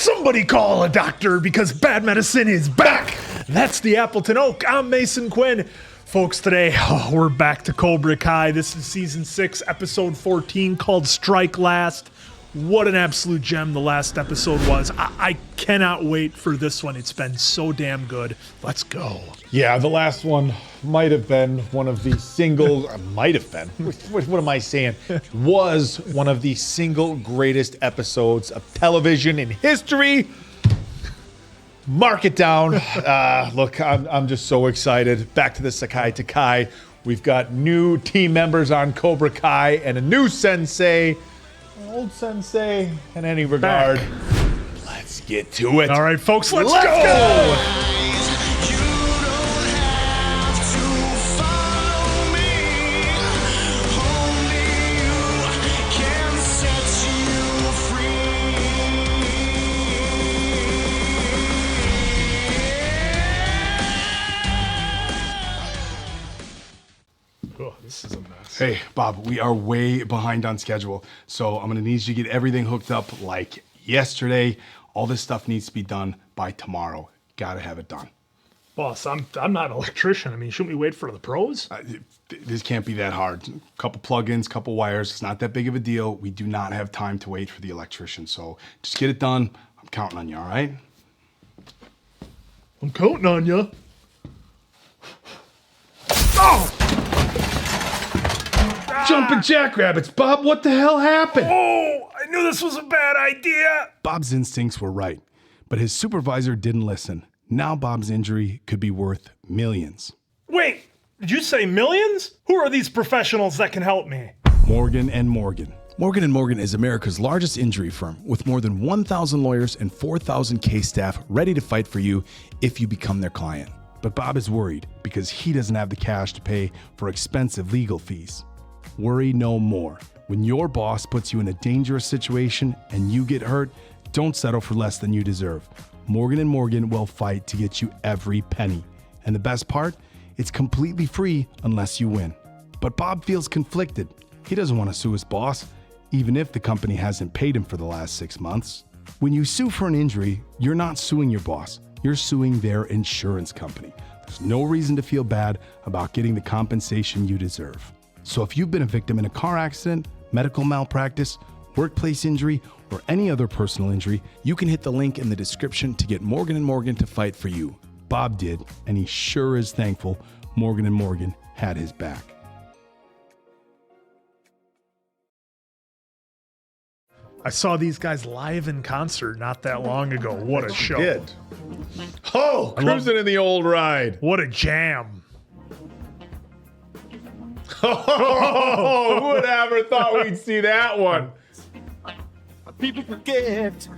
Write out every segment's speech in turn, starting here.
Somebody call a doctor because bad medicine is back. That's the Appleton Oak. I'm Mason Quinn. Folks, today we're back to Cobra Kai. This is season 6, episode 14, called Strike Last. What an absolute gem the last episode was. I cannot wait for this one. It's been so damn good. Let's go. Yeah, the last one might have been one of the single, what am I saying? Was one of the single greatest episodes of television in history. Mark it down. Look, I'm just so excited. Back to the Sekai Taikai. We've got new team members on Cobra Kai and a new sensei. Old sensei in any regard. Let's get to it. All right, folks, let's go. This is a mess. Hey, Bob, we are way behind on schedule, so I'm gonna need you to get everything hooked up like yesterday. All this stuff needs to be done by tomorrow. Gotta have it done. Boss, I'm not an electrician. I mean, shouldn't we wait for the pros? This can't be that hard. Couple plugins, couple wires. It's not that big of a deal. We do not have time to wait for the electrician, so just get it done. I'm counting on you, all right? I'm counting on you. Oh! Jumping jackrabbits. Bob, what the hell happened? Oh, I knew this was a bad idea. Bob's instincts were right, but his supervisor didn't listen. Now Bob's injury could be worth millions. Wait, did you say millions? Who are these professionals that can help me? Morgan & Morgan. Morgan & Morgan is America's largest injury firm with more than 1,000 lawyers and 4,000 case staff ready to fight for you if you become their client. But Bob is worried because he doesn't have the cash to pay for expensive legal fees. Worry no more. When your boss puts you in a dangerous situation and you get hurt, don't settle for less than you deserve. Morgan & Morgan will fight to get you every penny. And the best part, it's completely free unless you win. But Bob feels conflicted. He doesn't want to sue his boss, even if the company hasn't paid him for the last 6 months. When you sue for an injury, you're not suing your boss. You're suing their insurance company. There's no reason to feel bad about getting the compensation you deserve. So if you've been a victim in a car accident, medical malpractice, workplace injury, or any other personal injury, you can hit the link in the description to get Morgan & Morgan to fight for you. Bob did, and he sure is thankful Morgan & Morgan had his back. I saw these guys live in concert not that long ago. What a show. Did. Oh, cruising in the old ride. What a jam. Oh, who would ever thought we'd see that one? People forget.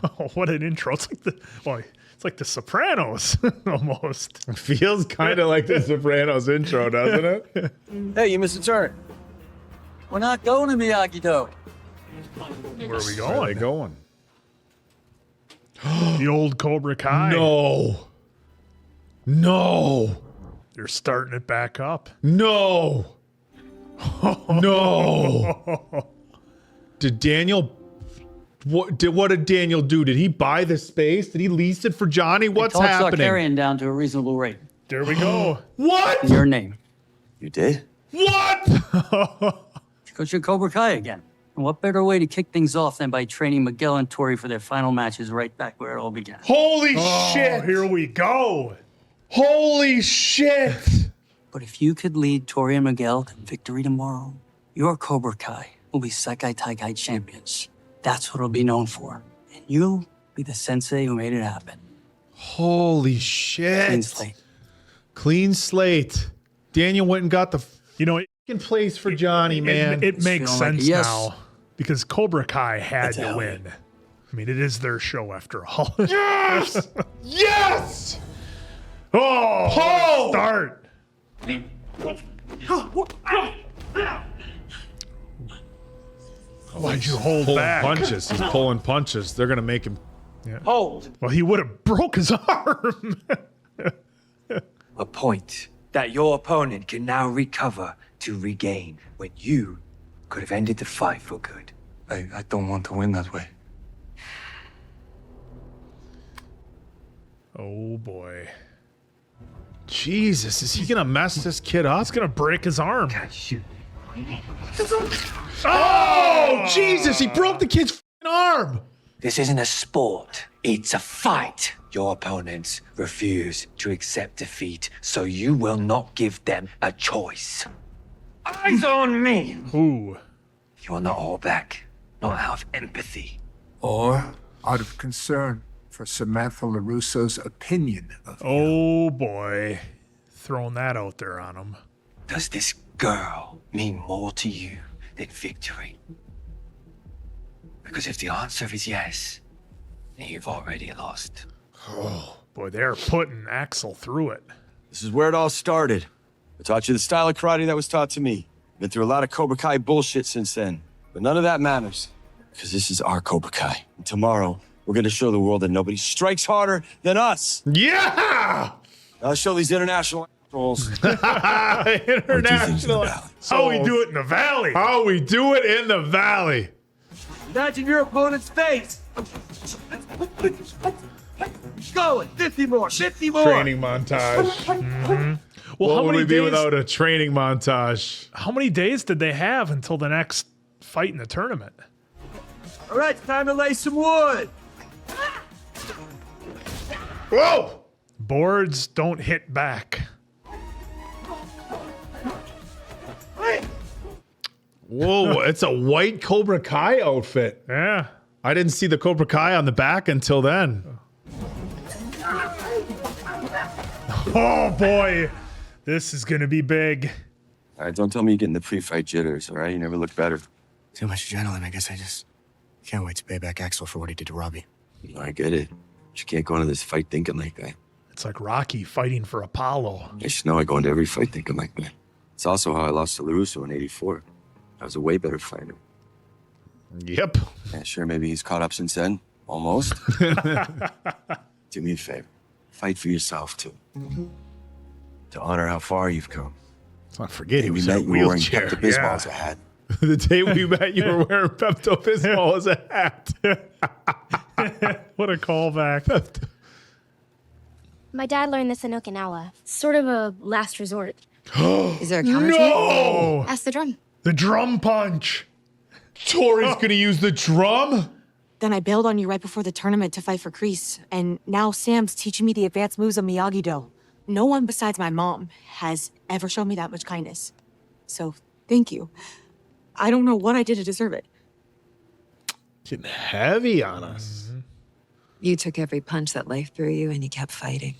Oh, what an intro. It's like the Sopranos almost. It feels kind of like the Sopranos intro, doesn't it? Hey, you Mr. Turner. We're not going to Miyagi-Do. Where are we Where are they going? going? The old Cobra Kai. No. They're starting it back up. No. Did Daniel... What did Daniel do? Did he buy the space? Did he lease it for Johnny? What's Talks are happening? carrying down to a reasonable rate. There we go. What? Your name. You did? What? Because you're Cobra Kai again. And what better way to kick things off than by training Miguel and Tori for their final matches right back where it all began? Holy Oh, shit. here we go. Holy shit. But if you could lead Tori and Miguel to victory tomorrow, your Cobra Kai will be Sekai Taikai champions. That's what it'll be known for. And you'll be the sensei who made it happen. Holy shit. Clean slate. Clean slate. Daniel went and got the It fucking place for Johnny, man. it makes feeling like a sense yes. now because Cobra Kai had to Italian. win. I mean, it is their show after all. Yes! Yes! Oh, Oh! start. Why'd you hold Pulling back? punches. He's pulling punches. They're going to make him... Hold. Well, he would have broke his arm. A point that your opponent can now recover to regain when you could have ended the fight for good. I don't want to win that way. Oh, boy. Jesus, is he gonna mess this kid up? He's going to break his arm. Shoot. Oh, Jesus, he broke the kid's f***ing arm. This isn't a sport. It's a fight. Your opponents refuse to accept defeat, so you will not give them a choice. Eyes on me! Ooh. You are not all back. Not out of empathy. Or out of concern for Samantha LaRusso's opinion of you. Oh, boy. Throwing that out there on him. Does this girl mean more to you than victory? Because if the answer is yes, then you've already lost. Boy, they're putting Axel through it. This is where it all started. I taught you the style of karate that was taught to me. Been through a lot of Cobra Kai bullshit since then. But none of that matters. Because this is our Cobra Kai. And tomorrow, we're going to show the world that nobody strikes harder than us. Yeah! I'll show these international assholes. International. How we do it in the valley. How we do it in the valley. Imagine your opponent's face. Going. 50 more. 50 more. Training montage. Well, What how would many we be days? without a training montage? How many days did they have until the next fight in the tournament? All right, it's time to lay some wood. Whoa! Boards don't hit back. Whoa, it's a white Cobra Kai outfit. Yeah. I didn't see the Cobra Kai on the back until then. Oh, boy. This is going to be big. All right, don't tell me you're getting the pre-fight jitters, all right? You never look better. Too much adrenaline. I guess I just can't wait to pay back Axel for what he did to Robbie. I get it. But you can't go into this fight thinking like that. It's like Rocky fighting for Apollo. I just know I go into every fight thinking like that. It's also how I lost to LaRusso in '84. I was a way better fighter. Yep. Yeah, sure, maybe he's caught up since then. Almost. Do me a favor. Fight for yourself, too. To honor how far you've come. Let's not forget he We was met in a you wearing wheelchair. Pepto-Bismol as a hat. The day we met, you were wearing Pepto-Bismol as a hat. What a callback. My dad learned this in Okinawa. Sort of a last resort. Is there a counter to it? No! Ask the drum. The drum punch. Tori's gonna use the drum? Then I bailed on you right before the tournament to fight for Kreese, and now Sam's teaching me the advanced moves of Miyagi-Do. No one besides my mom has ever shown me that much kindness. So, thank you. I don't know what I did to deserve it. Getting heavy on us. You took every punch that life threw you, and you kept fighting.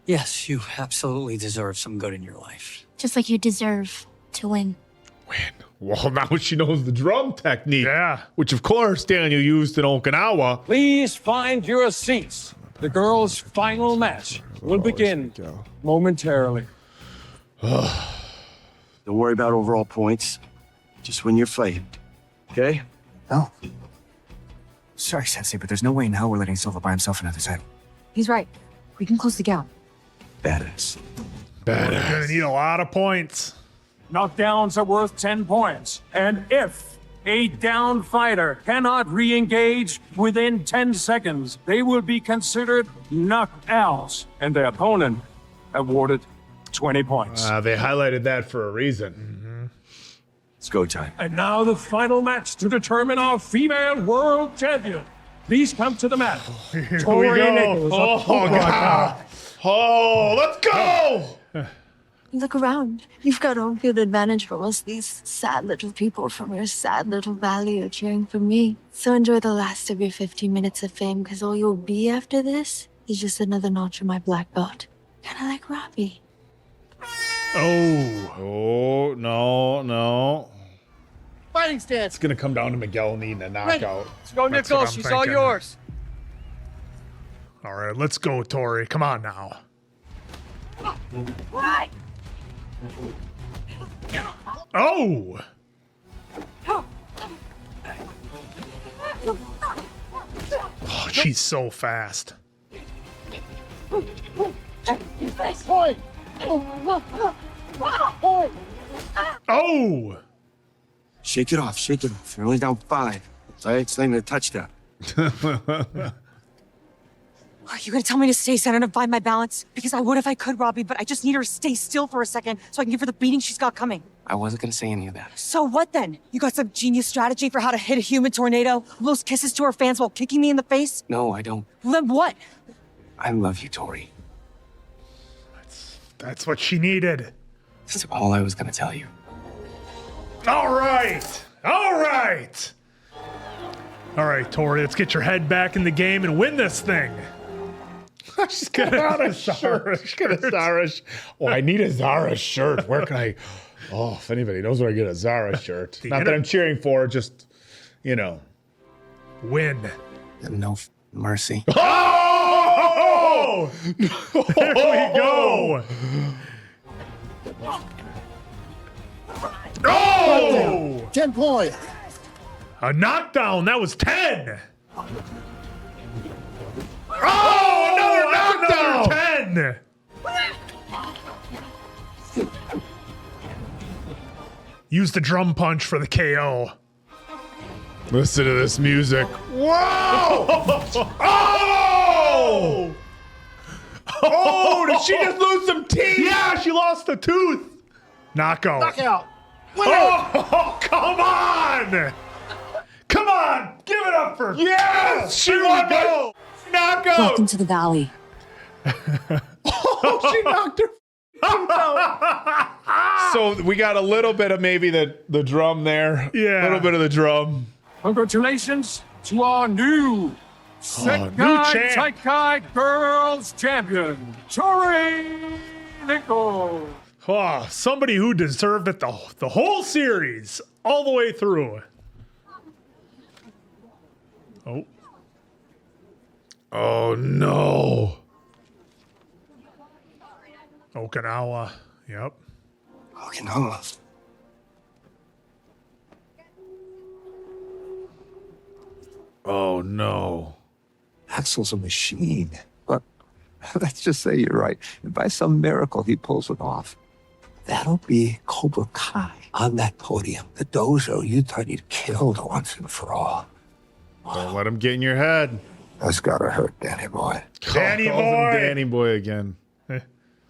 Yes, you absolutely deserve some good in your life. Just like you deserve to win. Well, now she knows the drum technique. Yeah. Which, of course, Daniel used in Okinawa. Please find your seats. The girls' final match will begin momentarily. Don't worry about overall points. Just win your fight. Okay? No. Sorry, Sensei, but there's no way in hell we're letting Silva by himself another title. He's right. We can close the gap. Badass. We're going to need a lot of points. Knockdowns are worth 10 points. And if a down fighter cannot re-engage within 10 seconds, they will be considered knocked out. And their opponent awarded 20 points. They highlighted that for a reason. It's go time. And now the final match to determine our female world champion. Please come to the mat. Here Tori we go. Nichols of Oh, Cobra Kai. God. Oh, let's go! Look around. You've got home field advantage for most of these sad little people from your sad little valley are cheering for me. So enjoy the last of your 15 minutes of fame, because all you'll be after this is just another notch in my black belt. Kind of like Robbie. Oh. Oh, no. Fighting stance. It's going to come down to Miguel needing a knockout. Let's go, That's what Nichols. I'm She's all thinking. yours. All right, let's go, Tori. Come on now. Oh! Oh, she's so fast. Oh! Shake it off. Shake it off. You're only down 5. All right? It's not even a touchdown. Are you gonna tell me to stay centered and find my balance? Because I would if I could, Robbie, but I just need her to stay still for a second so I can give her the beating she's got coming. I wasn't gonna say any of that. So what then? You got some genius strategy for how to hit a human tornado, blows kisses to her fans while kicking me in the face? No, I don't. Well, then what? I love you, Tori. That's what she needed. That's all I was gonna tell you. All right. All right. All right, Tori, let's get your head back in the game and win this thing. She's got a shirt. She's got a Zara Oh, I need a Zara shirt. Where can I? Oh, if anybody knows where I get a Zara shirt. Not that I'm cheering for, just, you know. Win. No mercy. Oh! There we go. Oh! 10 points. A knockdown. That was 10. Oh, another knockdown. 10. Use the drum punch for the KO. Listen to this music. Whoa! Oh! Oh, did she just lose some teeth? Yeah, she lost a tooth. Knockout. Knockout. Oh, come on! Come on! Give it up for Yes! She won by knockout! Welcome to the valley. Oh, she knocked her out. So we got a little bit of maybe the drum there. Yeah. A little bit of the drum. Congratulations to our new Sekai champ. Taikai Girls Champion, Tori Nickel. Oh, somebody who deserved it the whole series, all the way through. Oh. Oh, no. Okinawa. Yep. Okinawa. Oh, no. Axel's a machine. But let's just say you're right. If by some miracle he pulls it off, that'll be Cobra Kai on that podium. The dojo you thought you'd killed once and for all. Don't let him get in your head. That's gotta hurt, Danny boy. Danny Calls him boy. Danny boy again.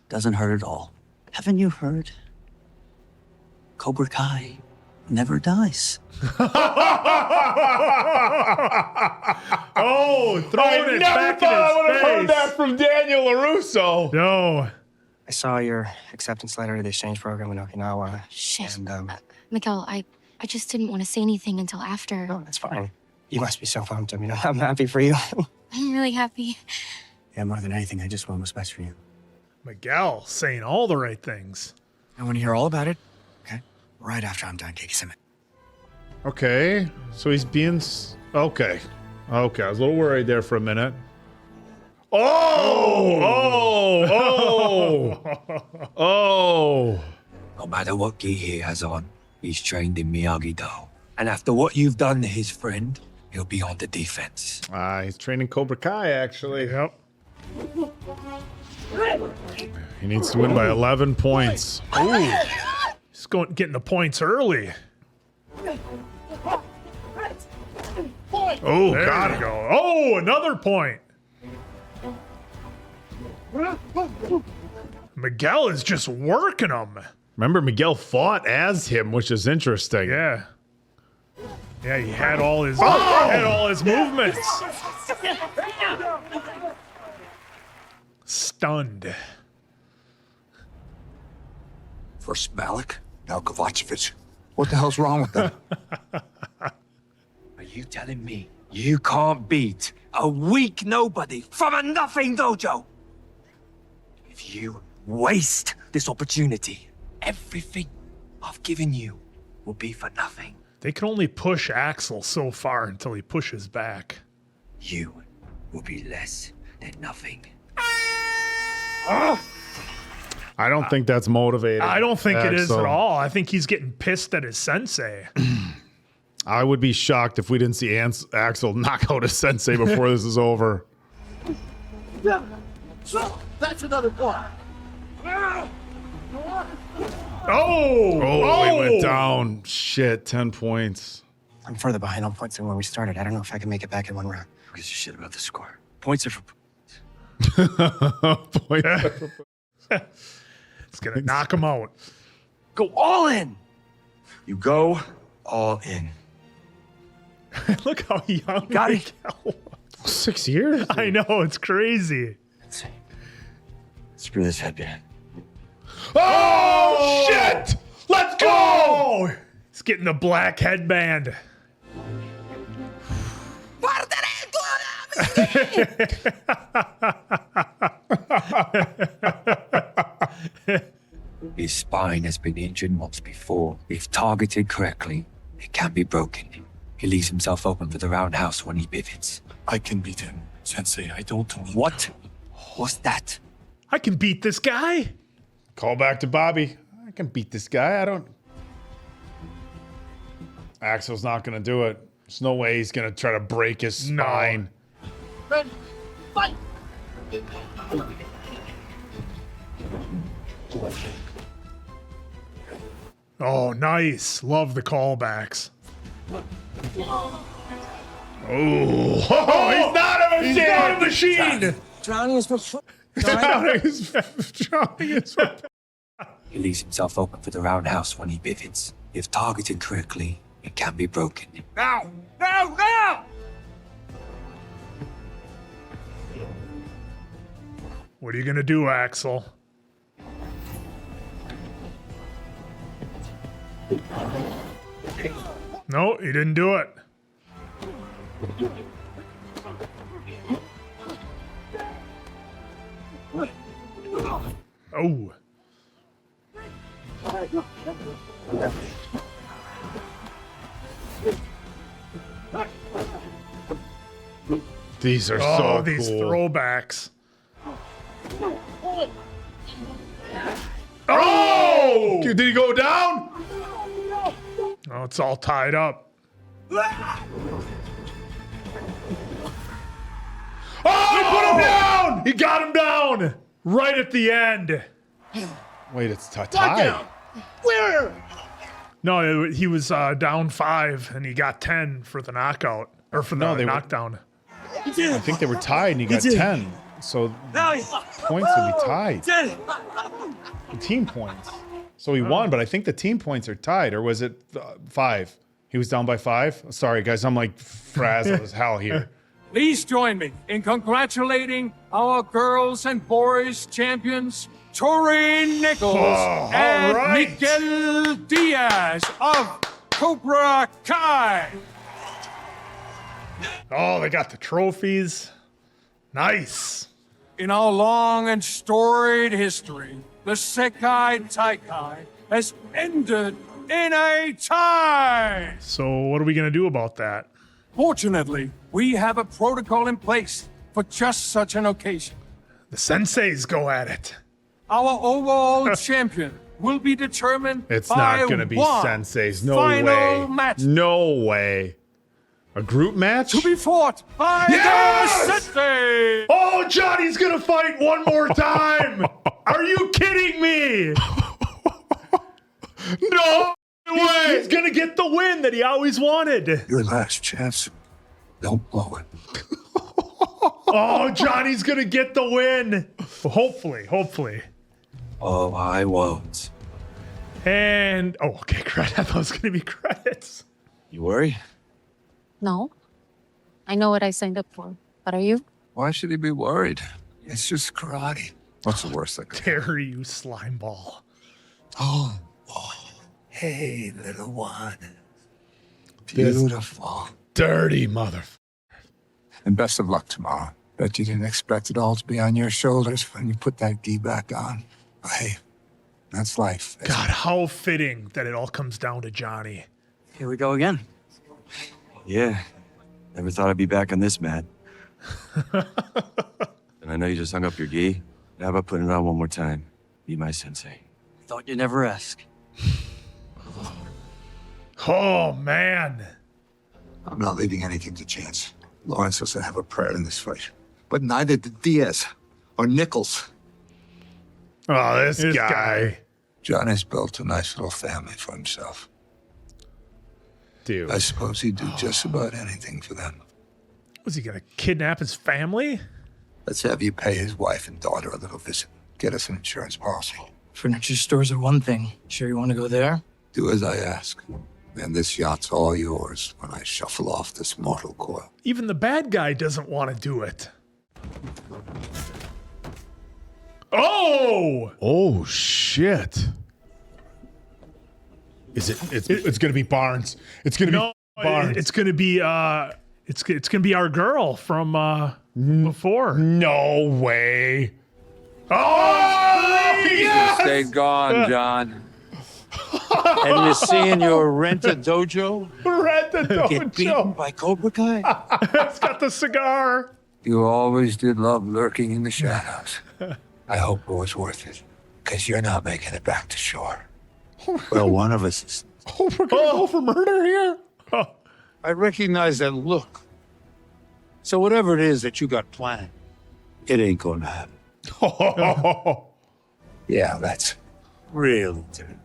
Doesn't hurt at all. Haven't you heard? Cobra Kai never dies. Oh, throwing it back in I would have heard his that face. from Daniel LaRusso. No. I saw your acceptance letter to the exchange program in Okinawa. Shit. And, Miguel, I just didn't want to say anything until after. no, that's fine. You must be so pumped. I mean, I'm happy for you. I'm really happy. Yeah, more than anything, I just want what's best for you. Miguel saying all the right things. I want to hear all about it. Okay? Right after I'm done, Kiki-sama. Okay, so he's being... Okay. Okay, I was a little worried there for a minute. Oh! No matter what gi he has on, he's trained in Miyagi-Do. And after what you've done to his friend, he'll be on the defense. He's training Cobra Kai, actually. Yep. He needs to win by 11 points. Ooh. He's getting the points early. Oh, There got you it. go. Oh, another point. Miguel is just working him. Remember, Miguel fought as him, which is interesting. Yeah. Yeah, he had all his movements. Stunned. First Malik, now Kovacevic. What the hell's wrong with them? Are you telling me you can't beat a weak nobody from a nothing dojo? If you waste this opportunity, everything I've given you will be for nothing. They can only push Axel so far until he pushes back. You will be less than nothing. I don't think that's motivated. I don't think it is at Axel. all. I think he's getting pissed at his sensei. I would be shocked if we didn't see Axel knock out his sensei before this is over. So, that's another point. Oh, he went down. Shit, 10 points. I'm further behind on points than when we started. I don't know if I can make it back in one round. Who gives a shit about the score? Points are for points. It's going to knock him out. Go all in. You go all in. Look how young Got they it. go. 6 years? I know, it's crazy. Screw this headband. Oh, shit! Let's go! Oh, he's getting the black headband. His spine has been injured once before. If targeted correctly, it can be broken. He leaves himself open for the roundhouse when he pivots. I can beat him, Sensei. I don't need What? What's that? I can beat this guy. Call back to Bobby. I can beat this guy. I don't. Axel's not going to do it. There's no way he's going to try to break his spine. Ready, fight! Oh, nice. Love the callbacks. Oh, he's not a machine. He's not a machine. Drowning is for He leaves himself open for the roundhouse when he pivots. If targeted correctly, it can be broken. Now! Now! Now! What are you going to do, Axel? No, he didn't do it. Oh. These are Oh, so these cool. throwbacks. Oh! Did he go down? Oh, it's all tied up. Oh! He put him down! He got him down! Right at the end. Wait, it's tied. Where? No, he was down 5, and he got 10 for the knockout. Or for the knockdown. I think they were tied and he got 10. So points would be tied. The team points. So he won, but I think the team points are tied. Or was it 5? He was down by 5? Sorry, guys. I'm like frazzled as hell here. Please join me in congratulating our girls and boys champions, Tori Nichols and right. Miguel Diaz of Cobra Kai. Oh, they got the trophies. Nice. In our long and storied history, the Sekai Taikai has ended in a tie. So what are we going to do about that? Fortunately, we have a protocol in place for just such an occasion. The senseis go at it. Our overall champion will be determined It's by not going to be one senseis. No final way. match No way. A group match? to be fought by Yes! the sensei. Oh, Johnny's going to fight one more time. Are you kidding me? No way. He's going to get the win that he always wanted. Your last chance. Don't blow it. Oh, Johnny's going to get the win. Hopefully. Oh, I won't. And, oh, okay, credit. I thought it was going to be credits. You worry? No. I know what I signed up for. But are you? Why should he be worried? It's just karate. What's the worst that could happen? Dare you, slime ball. Oh, hey, little one. Beautiful. Dirty mother. And best of luck tomorrow. Bet you didn't expect it all to be on your shoulders when you put that gi back on. But hey, that's life. God, how fitting that it all comes down to Johnny. Here we go again. Yeah. Never thought I'd be back on this mat. And I know you just hung up your gi. How about putting it on one more time? Be my sensei. Thought you'd never ask. Oh, man. I'm not leaving anything to chance. Lawrence doesn't have a prayer in this fight. But neither did Diaz or Nichols. Oh, this guy. John has built a nice little family for himself. Dude. I suppose he'd do just about anything for them. Was he going to kidnap his family? Let's have you pay his wife and daughter a little visit. Get us an insurance policy. Furniture stores are one thing. Sure you want to go there? Do as I ask. And this yacht's all yours when I shuffle off this mortal coil. Even the bad guy doesn't want to do it. Oh! Oh shit! Is it? It's gonna be Barnes. It's gonna No, be Barnes. it's gonna be it's gonna be our girl from before. No way. Oh, yes! Stay gone, John. And you're seeing your rent-a-dojo Rent the get beaten dojo. by Cobra Kai? It's got the cigar. You always did love lurking in the shadows. I hope it was worth it, because you're not making it back to shore. Well, one of us is. Oh, we're gonna go for murder here. Oh. I recognize that look. So whatever it is that you got planned, it ain't gonna happen. Yeah, that's. Really, dude.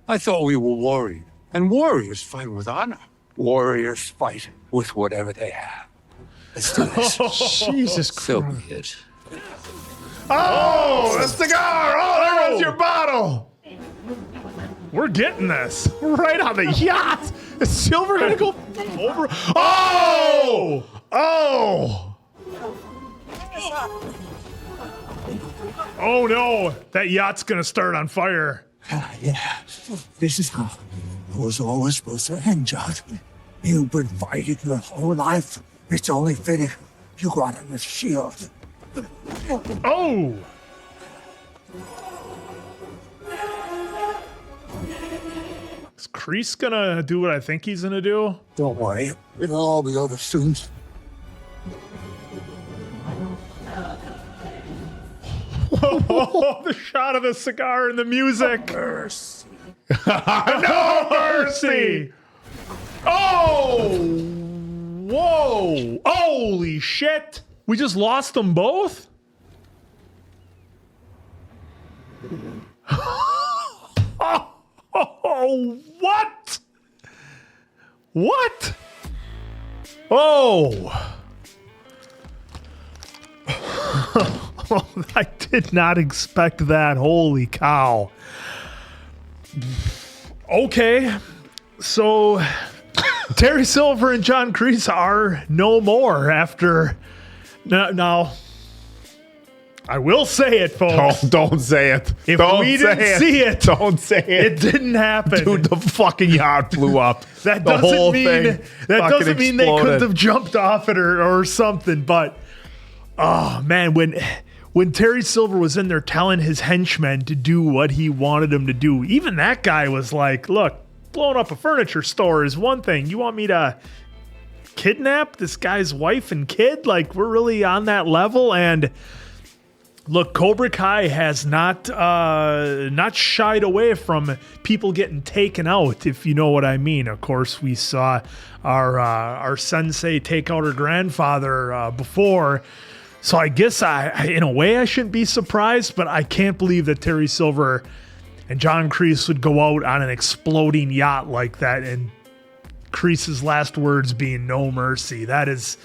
I thought we were warriors, and warriors fight with honor. Warriors fight with whatever they have. Let's do this. Jesus So Christ. be it. Oh, a cigar. Oh, there goes your bottle. We're getting this. Right on the yacht. Is Silver gonna go over? Oh! Oh! Oh no, that yacht's gonna start on fire. Yeah, this is how it was always supposed to end, John. You've been fighting your whole life. It's only fitting you got him a shield. Oh! Is Kreese gonna do what I think he's gonna do? Don't worry, it'll all be over soon. Oh, the shot of the cigar and the music. Mercy. No mercy. Oh! Whoa! Holy shit! We just lost them both? Oh, what? What? Oh! I did not expect that. Holy cow. Okay. So Terry Silver and John Kreese are no more after. Now, I will say it, folks. Don't say it. If Don't we say didn't see it, Don't say it. it didn't happen. Dude, the fucking yacht blew up. That The doesn't whole mean thing that fucking doesn't mean they exploded. couldn't have jumped off it or something. But oh man, when Terry Silver was in there telling his henchmen to do what he wanted them to do, even that guy was like, "Look, blowing up a furniture store is one thing. You want me to kidnap this guy's wife and kid? Like, we're really on that level?" And look, Cobra Kai has not shied away from people getting taken out, if you know what I mean. Of course, we saw our sensei take out her grandfather before. So I guess in a way, I shouldn't be surprised, but I can't believe that Terry Silver and John Kreese would go out on an exploding yacht like that, and Kreese's last words being "no mercy." That is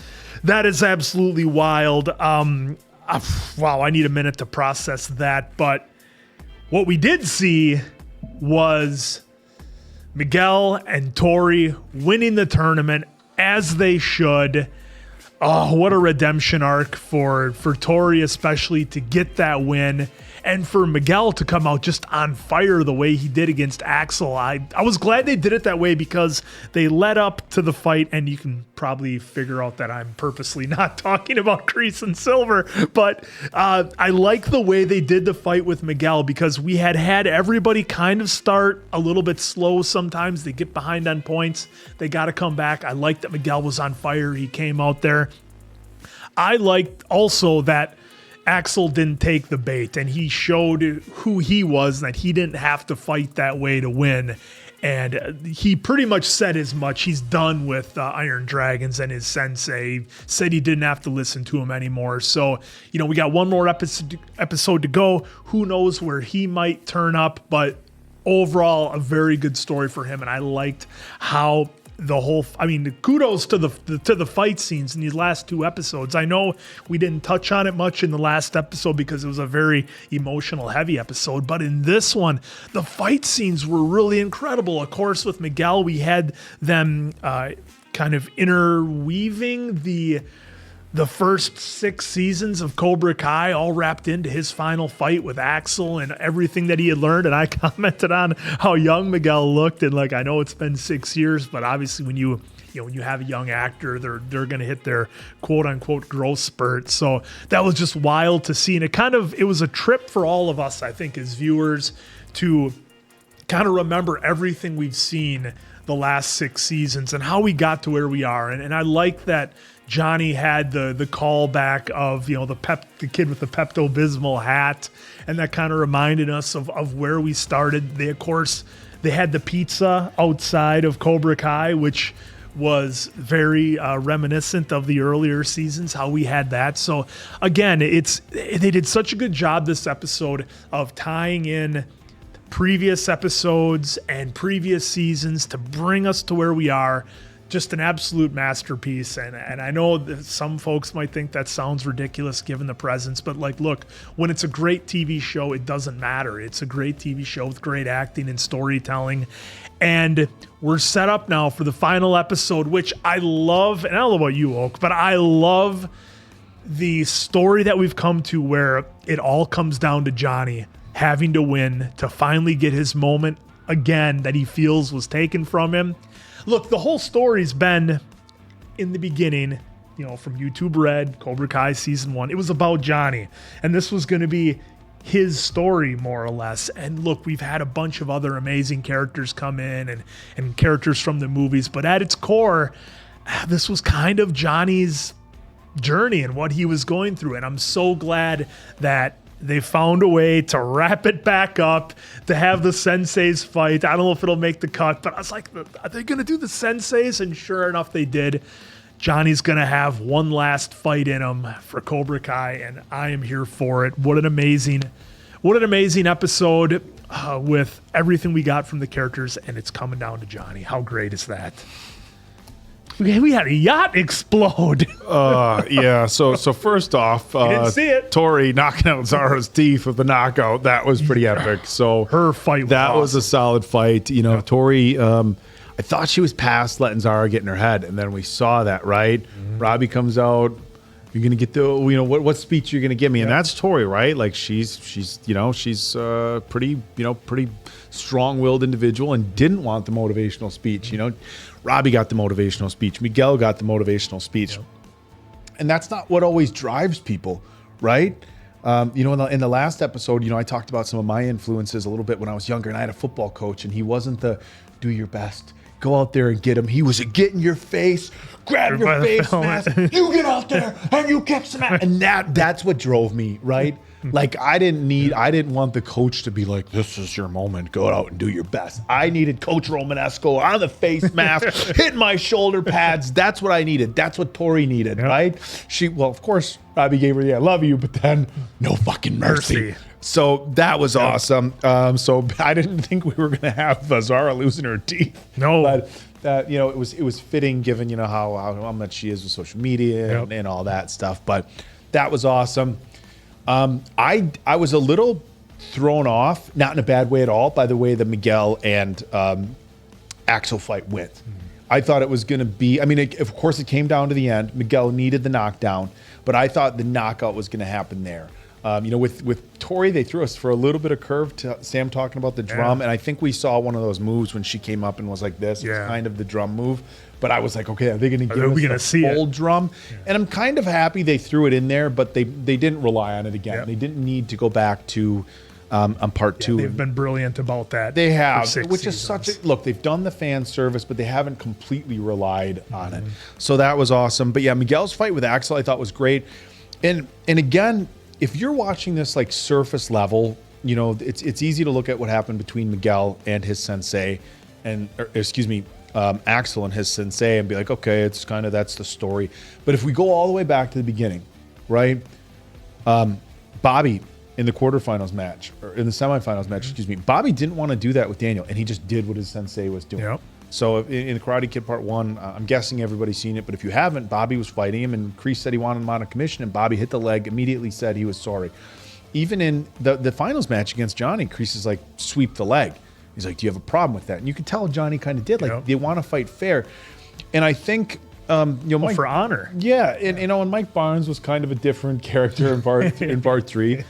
absolutely wild. Wow, I need a minute to process that. But what we did see was Miguel and Tori winning the tournament as they should. Oh, what a redemption arc for Tori, especially to get that win, and for Miguel to come out just on fire the way he did against Axel. I was glad they did it that way because they led up to the fight, and you can probably figure out that I'm purposely not talking about Kreese and Silver, but I like the way they did the fight with Miguel because we had everybody kind of start a little bit slow sometimes. They get behind on points. They got to come back. I like that Miguel was on fire. He came out there. I liked also that Axel didn't take the bait and he showed who he was, that he didn't have to fight that way to win. And he pretty much said as much. He's done with Iron Dragons and his sensei. Said he didn't have to listen to him anymore. So, we got one more episode to go. Who knows where he might turn up, but overall, a very good story for him. And I liked how kudos to the fight scenes in these last 2 episodes. I know we didn't touch on it much in the last episode because it was a very emotional heavy episode, but in this one, the fight scenes were really incredible. Of course, with Miguel, we had them kind of interweaving the first 6 seasons of Cobra Kai all wrapped into his final fight with Axel and everything that he had learned. And I commented on how young Miguel looked. And like, I know it's been 6 years, but obviously when you have a young actor, they're going to hit their quote unquote growth spurt. So that was just wild to see. And it was a trip for all of us, I think, as viewers to kind of remember everything we've seen the last 6 seasons and how we got to where we are. And I like that Johnny had the callback of, the kid with the Pepto-Bismol hat, and that kind of reminded us of where we started. They had the pizza outside of Cobra Kai, which was very reminiscent of the earlier seasons, how we had that. So again, they did such a good job this episode of tying in previous episodes and previous seasons to bring us to where we are. Just an absolute masterpiece. And I know that some folks might think that sounds ridiculous given the presence, but look, when it's a great TV show, it doesn't matter. It's a great TV show with great acting and storytelling. And we're set up now for the final episode, which I love. And I don't know about you, Oak, but I love the story that we've come to where it all comes down to Johnny having to win to finally get his moment again that he feels was taken from him. Look, the whole story's been, in the beginning, from YouTube Red, Cobra Kai Season 1, it was about Johnny. And this was going to be his story, more or less. And look, we've had a bunch of other amazing characters come in and characters from the movies. But at its core, this was kind of Johnny's journey and what he was going through. And I'm so glad that they found a way to wrap it back up, to have the senseis fight. I don't know if it'll make the cut, but I was like, are they going to do the senseis? And sure enough, they did. Johnny's going to have one last fight in him for Cobra Kai, and I am here for it. What an amazing episode with everything we got from the characters, and it's coming down to Johnny. How great is that? We had a yacht explode. Yeah. So first off, didn't see it. Tori knocking out Zara's teeth with the knockout. That was pretty epic. So her fight was a solid fight. Tori, I thought she was past letting Zara get in her head, and then we saw that, right? Mm-hmm. Robbie comes out. You're gonna get what speech you're gonna give me, and that's Tori, right? Like she's pretty strong-willed individual and didn't want the motivational speech. Robbie got the motivational speech. Miguel got the motivational speech, and that's not what always drives people, right? In the last episode, I talked about some of my influences a little bit when I was younger, and I had a football coach, and he wasn't the do your best, go out there and get him. He was a get in your face, grab your face mask, you get out there and you kick some ass. And that's what drove me, right? Like I didn't want the coach to be like, this is your moment, go out and do your best. I needed Coach Romanesco on the face mask, hitting my shoulder pads. That's what I needed. That's what Tori needed, right? Of course, Robbie gave her the I love you, but then no fucking mercy. So that was awesome. So I didn't think we were going to have Zara losing her teeth. No. But it was fitting given, how much she is with social media and all that stuff. But that was awesome. I was a little thrown off, not in a bad way at all, by the way the Miguel and Axel fight went. Mm-hmm. I thought it was going to be, of course it came down to the end. Miguel needed the knockdown, but I thought the knockout was going to happen there. With Tori, they threw us for a little bit of curve to Sam talking about the drum. And I think we saw one of those moves when she came up and was like this. Yeah. It's kind of the drum move. But I was like, okay, are they going to give us the full drum? Yeah. And I'm kind of happy they threw it in there, but they didn't rely on it again. Yep. They didn't need to go back to on part 2. They've been brilliant about that. They have, which is look, they've done the fan service, but they haven't completely relied on it. So that was awesome. But yeah, Miguel's fight with Axel I thought was great. And again, if you're watching this like surface level, it's easy to look at what happened between Miguel and his sensei, Axel and his sensei, and be like, okay, it's kind of that's the story. But if we go all the way back to the beginning, right? Bobby in the quarterfinals match, or in the semifinals match, Bobby didn't want to do that with Daniel, and he just did what his sensei was doing. Yep. So in Karate Kid Part 1, I'm guessing everybody's seen it, but if you haven't, Bobby was fighting him, and Kreese said he wanted him on a commission, and Bobby hit the leg, immediately said he was sorry. Even in the finals match against Johnny, Kreese is like, sweep the leg. He's like, do you have a problem with that? And you can tell Johnny kind of did. Like, they want to fight fair. And I think, Mike, for honor. Yeah, and Mike Barnes was kind of a different character in part 3.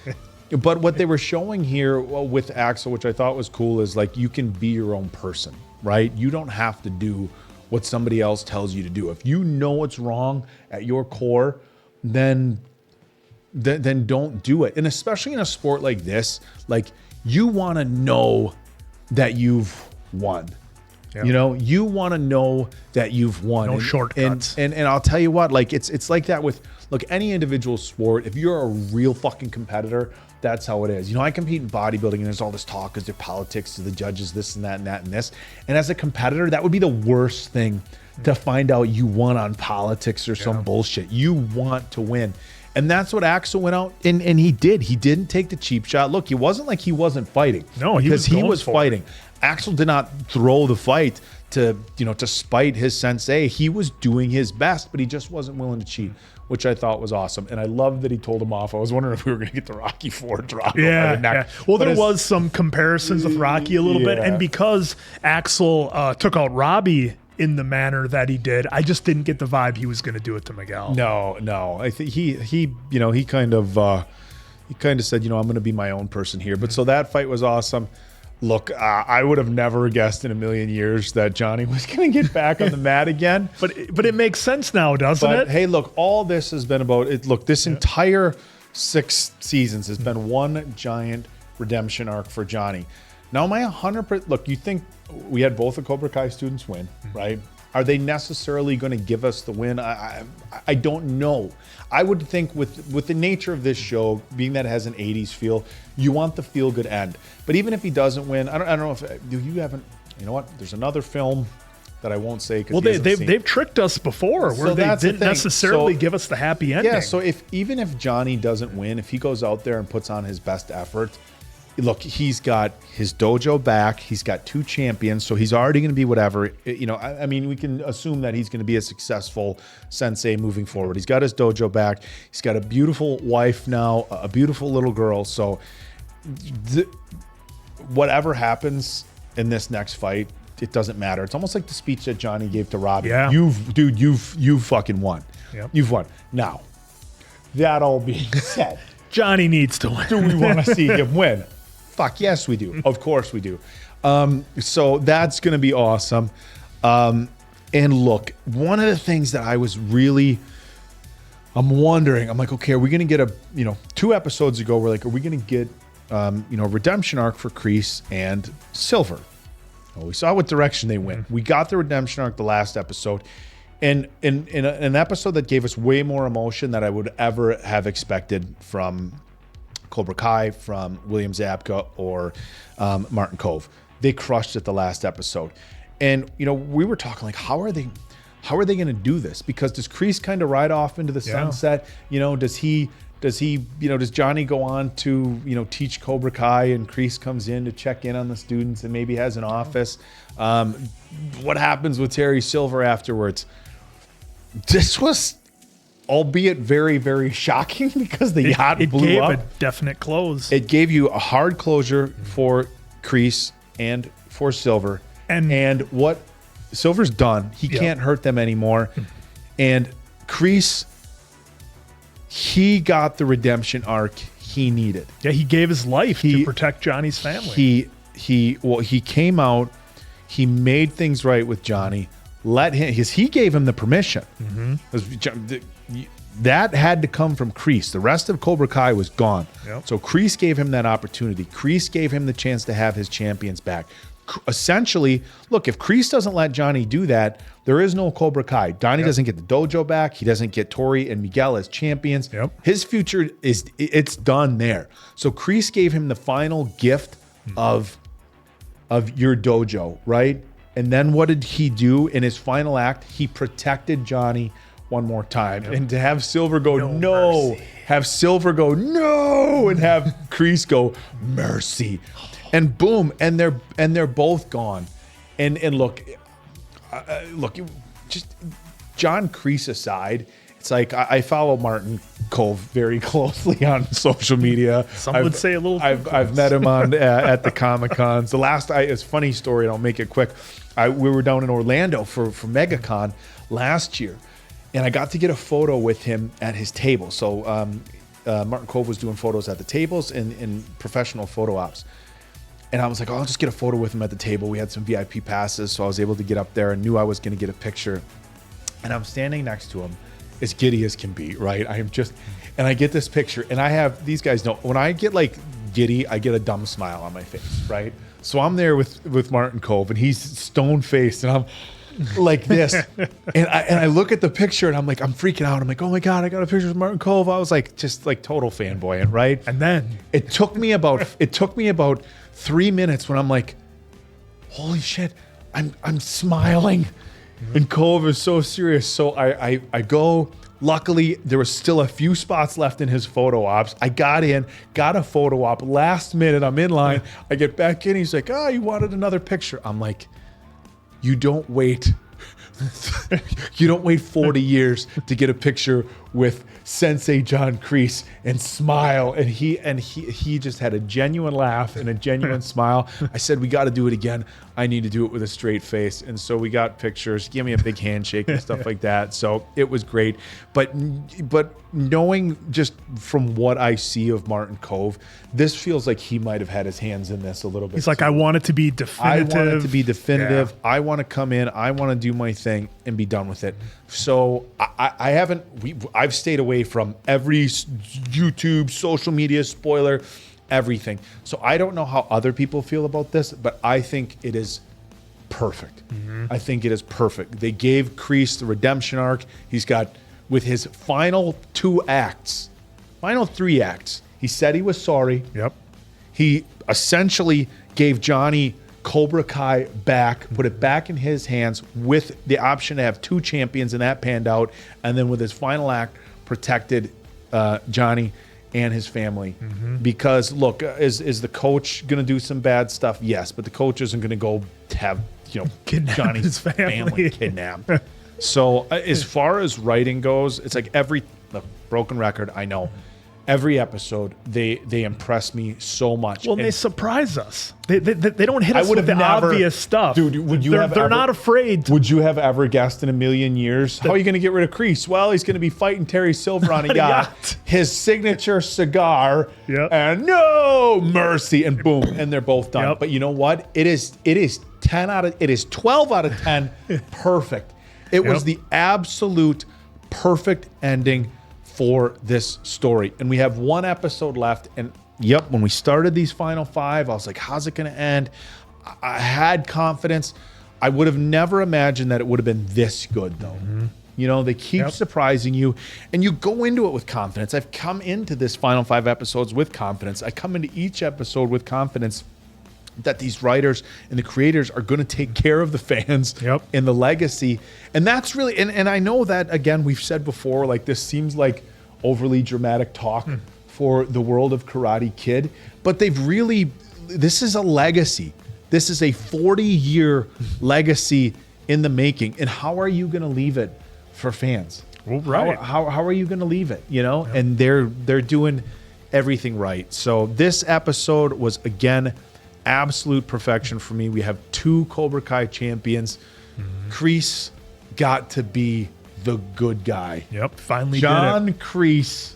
But what they were showing here with Axel, which I thought was cool, is like, you can be your own person, right? You don't have to do what somebody else tells you to do. If you know what's wrong at your core, then don't do it. And especially in a sport like this, like, you want to know that you've won. Yeah. You know, you want to know that you've won. No shortcuts. And I'll tell you what, like, it's like that with, look, any individual sport. If you're a real fucking competitor, that's how it is. You know, I compete in bodybuilding, and there's all this talk because there's politics to the judges, this and that and that and this. And as a competitor, that would be the worst thing to find out you won on politics or some bullshit. You want to win. And that's what Axel went out and he did. He didn't take the cheap shot. Look, it wasn't like he wasn't fighting. No, he was fighting. Axel did not throw the fight to spite his sensei. He was doing his best, but he just wasn't willing to cheat, which I thought was awesome. And I love that he told him off. I was wondering if we were going to get the Rocky IV drop. Yeah. Well, there was some comparisons with Rocky a little bit. And because Axel took out Robbie in the manner that he did, I just didn't get the vibe he was going to do it to Miguel. No. I think he kind of said, I'm going to be my own person here. But so that fight was awesome. Look, I would have never guessed in a million years that Johnny was going to get back on the mat again. But it makes sense now, doesn't it? Hey, look, all this has been about it. Look, this entire 6 seasons has been one giant redemption arc for Johnny. Now, am I 100%? Look, you think we had both the Cobra Kai students win, right? Are they necessarily going to give us the win? I don't know. I would think with the nature of this show, being that it has an 80s feel, you want the feel-good end. But even if he doesn't win, I don't know if you haven't. You know what? There's another film that I won't say because they've tricked us before where they didn't necessarily give us the happy ending. Yeah. So even if Johnny doesn't win, if he goes out there and puts on his best effort. Look, he's got his dojo back. He's got 2 champions, so he's already going to be whatever. I mean, we can assume that he's going to be a successful sensei moving forward. He's got his dojo back. He's got a beautiful wife now, a beautiful little girl. So whatever happens in this next fight, it doesn't matter. It's almost like the speech that Johnny gave to Robbie. Yeah. You've fucking won. Yep. You've won. Now, that all being said, Johnny needs to win. Do we want to see him win? Fuck yes, we do. Of course we do. So that's going to be awesome. And look, one of the things that I was I'm wondering, I'm like, okay, are we going to get 2 episodes ago, we're like, are we going to get, redemption arc for Kreese and Silver? Well, we saw what direction they went. We got the redemption arc the last episode. And in an episode that gave us way more emotion than I would ever have expected from Cobra Kai, from William Zabka, or Martin Kove. They crushed it the last episode. And, we were talking like, how are they going to do this? Because does Kreese kind of ride off into the sunset? Does Johnny go on to, teach Cobra Kai, and Kreese comes in to check in on the students and maybe has an office? What happens with Terry Silver afterwards? This was, albeit very, very shocking because the yacht blew up. It gave a definite close. It gave you a hard closure for Kreese and for Silver. And what Silver's done, he can't hurt them anymore. And Kreese, he got the redemption arc he needed. Yeah, he gave his life to protect Johnny's family. He came out, he made things right with Johnny. He gave him the permission. That had to come from Kreese. The rest of Cobra Kai was gone. Yep. So Kreese gave him that opportunity. Kreese gave him the chance to have his champions back. Essentially, look, if Kreese doesn't let Johnny do that, there is no Cobra Kai. Johnny doesn't get the dojo back. He doesn't get Tori and Miguel as champions. Yep. His future it's done there. So Kreese gave him the final gift of your dojo, right? And then what did he do in his final act? He protected Johnny one more time. Yep. And to have Silver go, no, have Silver go, no, and have Kreese go, mercy. And boom, and they're both gone. And look, look, just John Kreese aside, it's like I follow Martin Kove very closely on social media. Some would say a little. I've met him on at the Comic Cons. It's a funny story, and I'll make it quick. We were down in Orlando for MegaCon last year, and I got to get a photo with him at his table. So Martin Kove was doing photos at the tables in professional photo ops. And I was like, I'll just get a photo with him at the table. We had some VIP passes, so I was able to get up there and knew I was going to get a picture. And I'm standing next to him, as giddy as can be, right? And I get this picture, and I have, these guys know, when I get like giddy, I get a dumb smile on my face, right? So I'm there with Martin Kove, and he's stone-faced, and I'm like this. and I look at the picture, and I'm like, I'm freaking out. I'm like, oh my God, I got a picture with Martin Kove. I was like, just like total fanboying, right? And then it took me about 3 minutes when I'm like, holy shit, I'm smiling. And Kove is so serious. So I go. Luckily, there was still a few spots left in his photo ops. I got in, got a photo op. Last minute, I'm in line. I get back in. He's like, you wanted another picture. I'm like, you don't wait. You don't wait 40 years to get a picture with Sensei John Kreese and smile. And he just had a genuine laugh and a genuine smile. I said, we got to do it again. I need to do it with a straight face. And so we got pictures, give me a big handshake and stuff like that. So it was great. But knowing just from what I see of Martin Kove, this feels like he might have had his hands in this a little bit. He's like, I want it to be definitive. I want it to be definitive. Yeah. I want to come in. I want to do my thing and be done with it. So I've stayed away from every YouTube, social media spoiler, everything. So I don't know how other people feel about this, but I think it is perfect. I think it is perfect. They gave Kreese the redemption arc. He's got, with his final 3 acts, he said he was sorry. Yep. He essentially gave Johnny Cobra Kai back, put it back in his hands with the option to have 2 champions, and that panned out. And then with his final act, protected Johnny and his family. Because look, is the coach going to do some bad stuff? Yes, but the coach isn't going to go have kidnap Johnny's his family kidnapped. So as far as writing goes, it's like broken record, I know. Every episode, they impress me so much. Well, and they surprise us. They don't hit us with the obvious stuff. Dude, they're not afraid. Would you have ever guessed in a million years? How are you going to get rid of Kreese? Well, he's going to be fighting Terry Silver on a yacht. His signature cigar. Yep. And no mercy. And boom. And they're both done. Yep. But you know what? It is 12 out of 10. Perfect. It was the absolute perfect ending for this story. And we have 1 episode left. And when we started these final 5, I was like, how's it going to end? I had confidence. I would have never imagined that it would have been this good, though. They keep surprising you, and you go into it with confidence. I've come into this final 5 episodes with confidence. I come into each episode with confidence that these writers and the creators are going to take care of the fans and the legacy. And that's really, and I know that, again, we've said before, like, this seems like overly dramatic talk for the world of Karate Kid, but this is a legacy. This is a 40-year legacy in the making. And how are you going to leave it for fans? Well, right. How are you going to leave it? And they're doing everything right. So this episode was, again, absolute perfection for me. We have 2 Cobra Kai champions. Kreese got to be the good guy. Yep, finally John did it. Kreese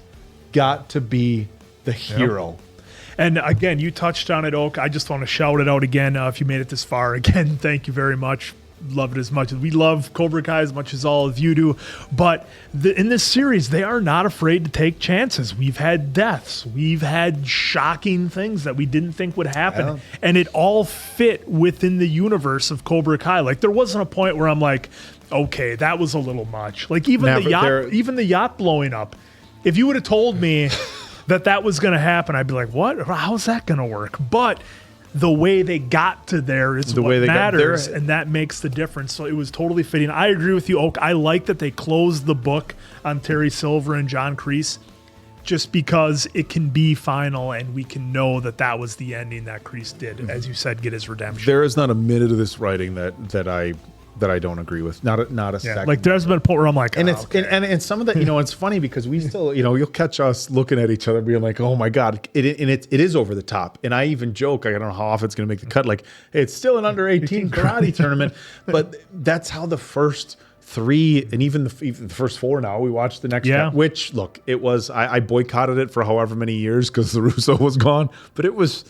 got to be the hero. And again, you touched on it, Oak. I just want to shout it out again. If you made it this far, again, thank you very much. Love it as much as we love Cobra Kai, as much as all of you do. But in this series, they are not afraid to take chances. We've had deaths. We've had shocking things that we didn't think would happen. Yeah. And it all fit within the universe of Cobra Kai. Like, there wasn't a point where I'm like, okay, that was a little much. Like, even the yacht blowing up. If you would have told me that was going to happen, I'd be like, what? How's that going to work? But the way they got to there is what matters, and that makes the difference. So it was totally fitting. I agree with you, Oak. I like that they closed the book on Terry Silver and John Kreese, just because it can be final and we can know that was the ending that Kreese did, as you said, get his redemption. There is not a minute of this writing that that I don't agree with. Not a second. Like there's been a point where I'm like, and oh, it's okay. and some of the, you know, it's funny because we still, you know, you'll catch us looking at each other being like, oh my God, it is over the top. And I even joke, I don't know how often it's going to make the cut. Like, hey, it's still an under 18 karate tournament, but that's how the first 3 and even the first 4 now we watched the next one, which look, it was, I boycotted it for however many years because LaRusso was gone, but it was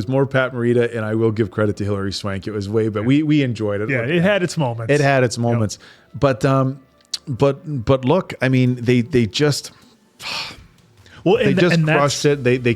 more Pat Morita, and I will give credit to Hilary Swank. It was way, but we enjoyed it. Yeah, it had its moments. It had its moments, but look, I mean, they just. Well, they just crushed it. They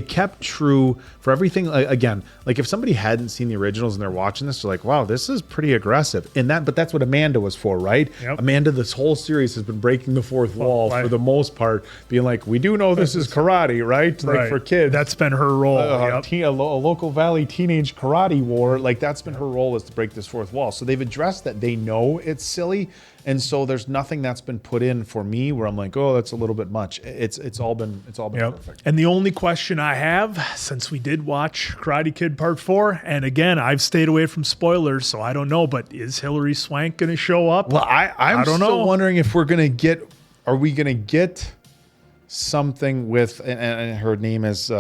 kept true for everything. Again, like if somebody hadn't seen the originals and they're watching this, they're like, "Wow, this is pretty aggressive." But that's what Amanda was for, right? Yep. Amanda, this whole series has been breaking the fourth wall for the most part, being like, "We do know this is karate, right? Like for kids, that's been her role. A local valley teenage karate war, like that's been her role, is to break this fourth wall." So they've addressed that. They know it's silly. And so there's nothing that's been put in for me where I'm like, oh, that's a little bit much. It's all been perfect. And the only question I have, since we did watch Karate Kid Part 4, and again, I've stayed away from spoilers, so I don't know, but is Hilary Swank going to show up? Well, I'm don't still know. wondering if are we going to get something with, and her name is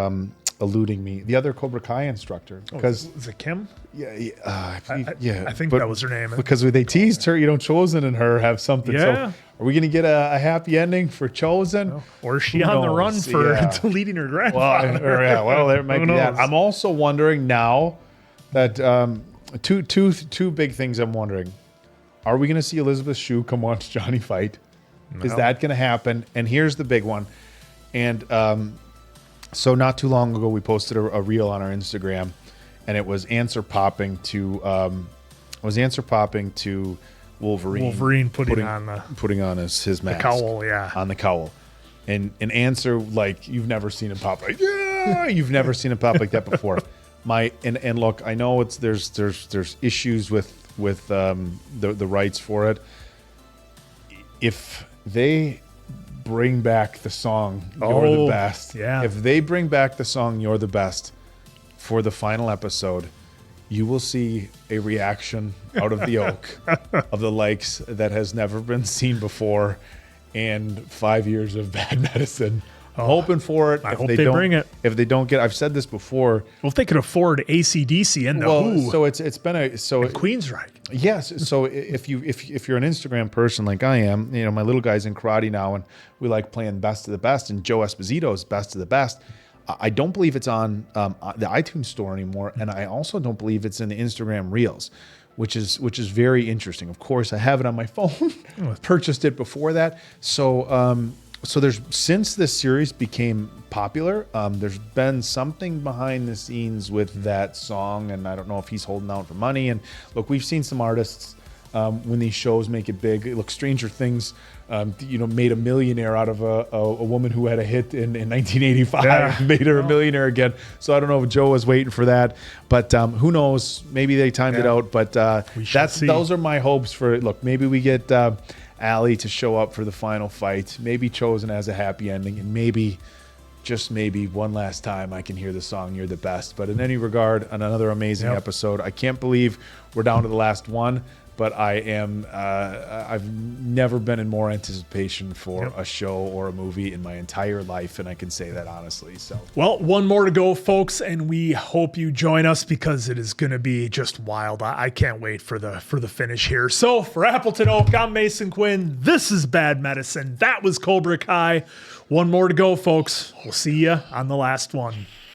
eluding me, the other Cobra Kai instructor. Because is it Kim? Yeah, I think that was her name. Because they teased her, Chosen and her have something. Yeah. So are we going to get a happy ending for Chosen? Or is she on the run for deleting her grandfather? Well, there might Who be that. knows? I'm also wondering now that two big things I'm wondering. Are we going to see Elizabeth Shue come watch Johnny fight? No. Is that going to happen? And here's the big one. And so not too long ago, we posted a reel on our Instagram, and it was answer popping to Wolverine. Wolverine putting on his mask, the cowl, on the cowl, and an answer like you've never seen him pop like you've never seen him pop like that before. And look, I know there's issues with the rights for it. If they bring back the song You're the Best. Yeah. If they bring back the song You're the Best for the final episode, you will see a reaction out of the oak of the likes that has never been seen before, and 5 years of bad medicine. I'm hoping for it. I hope they bring it. If they don't get, I've said this before. Well, if they could afford AC/DC and the Who. So it's been and Queensryche. Yes. So if you're an Instagram person like I am, my little guy's in karate now, and we like playing Best of the Best, and Joe Esposito's Best of the Best. I don't believe it's on the iTunes store anymore, and I also don't believe it's in the Instagram Reels, which is very interesting. Of course, I have it on my phone. Purchased it before that. So there's, since this series became popular, there's been something behind the scenes with that song, and I don't know if he's holding out for money. And look, we've seen some artists when these shows make it big. Look, Stranger Things, made a millionaire out of a woman who had a hit in 1985, made her a millionaire again. So I don't know if Joe was waiting for that, but who knows? Maybe they timed it out. But those are my hopes for it. Look, maybe we get Allie to show up for the final fight. Maybe Chosen has a happy ending, and maybe, just maybe, one last time I can hear the song You're the Best. But in any regard, another amazing episode. I can't believe we're down to the last one, but I am I've never been in more anticipation for a show or a movie in my entire life, and I can say that honestly. So, well, one more to go, folks, and we hope you join us because it is going to be just wild. I can't wait for the finish here. So for Appleton Oak, I'm Mason Quinn. This is Bad Medicine. That was Cobra Kai. One more to go, folks. We'll see you on the last one.